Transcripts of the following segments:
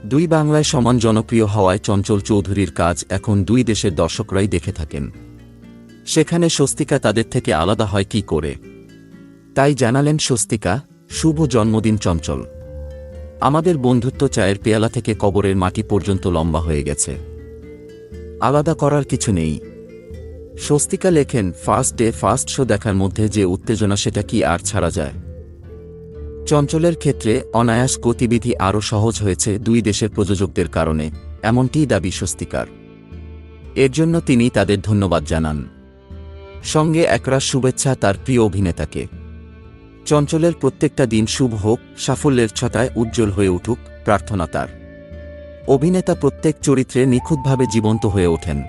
দুই বাংলায় সমান জনপ্রিয় হওয়ায় চঞ্চল চৌধুরীর কাজ এখন দুই দেশের দর্শকরাই দেখে থাকেন। সেখানে স্বস্তিকা তাদের থেকে আলাদা হয় কি করে? তাই জানালেন স্বস্তিকা, শুভ জন্মদিন চঞ্চল। আমাদের বন্ধুত্ব চায়ের পেয়ালা থেকে কবরের মাটি পর্যন্ত লম্বা হয়ে গেছে। আলাদা করার কিছু নেই। স্বস্তিকা লেখেন, ফার্স্ট ডে ফার্স্ট শো দেখার মধ্যে যে উত্তেজনা সেটা কি আর ছাড়া যায়? চঞ্চলের ক্ষেত্রে অনায়াস গতিবিধি আরও সহজ হয়েছে দুই দেশের প্রযোজকদের কারণে, এমনটিই দাবি স্বস্তিকার। এর জন্য তিনি তাদের ধন্যবাদ জানান। সঙ্গে একরাশ শুভেচ্ছা তার প্রিয় অভিনেতাকে। চঞ্চলের প্রত্যেকটা দিন শুভ হোক, সাফল্যের ছটায় উজ্জ্বল হয়ে উঠুক, প্রার্থনা তার। অভিনেতা প্রত্যেক চরিত্রে নিখুঁতভাবে জীবন্ত হয়ে ওঠেন।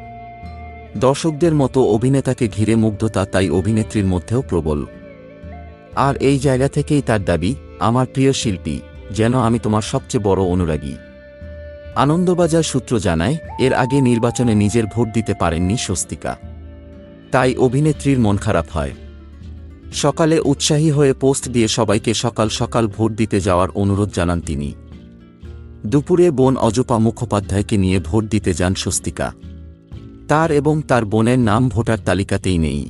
দর্শকদের মতো অভিনেতাকে ঘিরে মুগ্ধতা তাই অভিনেত্রীর মধ্যেও প্রবল। আর এই জায়গা থেকেই তার দাবি, আমার প্রিয় শিল্পী, যেন আমি তোমার সবচেয়ে বড় অনুরাগী। আনন্দবাজার সূত্র জানায়, এর আগে নির্বাচনে নিজের ভোট দিতে পারেননি স্বস্তিকা। তাই অভিনেত্রীর মন খারাপ হয়। সকালে উৎসাহী হয়ে পোস্ট দিয়ে সবাইকে সকাল সকাল ভোট দিতে যাওয়ার অনুরোধ জানান তিনি। দুপুরে বোন অজপা মুখোপাধ্যায়কে নিয়ে ভোট দিতে যান স্বস্তিকা। তার এবং তার বোনের নাম ভোটার তালিকাতেই নেই।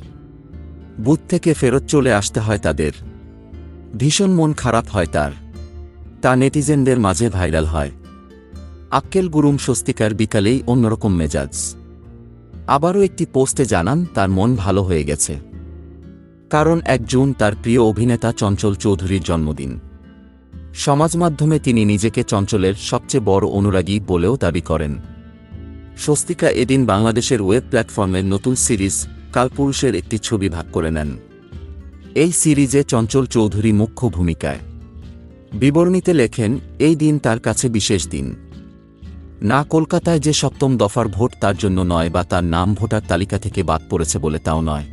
বুথ থেকে ফেরত চলে আসতে হয় তাদের। ভীষণ মন খারাপ হয় তার। তা নেটিজেনদের মাঝে ভাইরাল হয়। আক্কেল গুরুম স্বস্তিকার বিকালেই অন্যরকম মেজাজ। আবারও একটি পোস্টে জানান তার মন ভালো হয়ে গেছে। কারণ 1 জুন তার প্রিয় অভিনেতা চঞ্চল চৌধুরীর জন্মদিন। সমাজমাধ্যমে তিনি নিজেকে চঞ্চলের সবচেয়ে বড় অনুরাগী বলেও দাবি করেন। স্বস্তিকা এদিন বাংলাদেশের ওয়েব প্ল্যাটফর্মের নতুন সিরিজ কালপুরুষের একটি ছবি ভাগ করে নেন। এই সিরিজে চঞ্চল চৌধুরী মুখ্য ভূমিকায়। বিবরণীতে লেখেন, এই দিন তার কাছে বিশেষ দিন। না কলকাতায় যে 7ম দফার ভোট তার জন্য নয়, বা তার নাম ভোটার তালিকা থেকে বাদ পড়েছে বলে তাও নয়।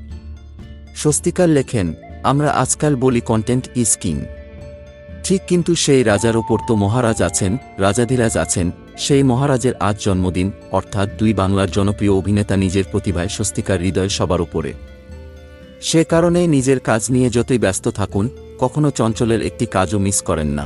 স্বস্তিকার লেখেন, আমরা আজকাল বলি কন্টেন্ট ইজ কিং। ঠিক, কিন্তু সেই রাজার ওপর তো মহারাজ আছেন, রাজাধিরাজ আছেন। সেই মহারাজের আজ জন্মদিন, অর্থাৎ দুই বাংলার জনপ্রিয় অভিনেতা নিজের প্রতিভায় স্বস্তিকার হৃদয় সবার উপরে। সে কারণে নিজের কাজ নিয়ে যতই ব্যস্ত থাকুন, কখনো চঞ্চলের একটি কাজও মিস করেন না।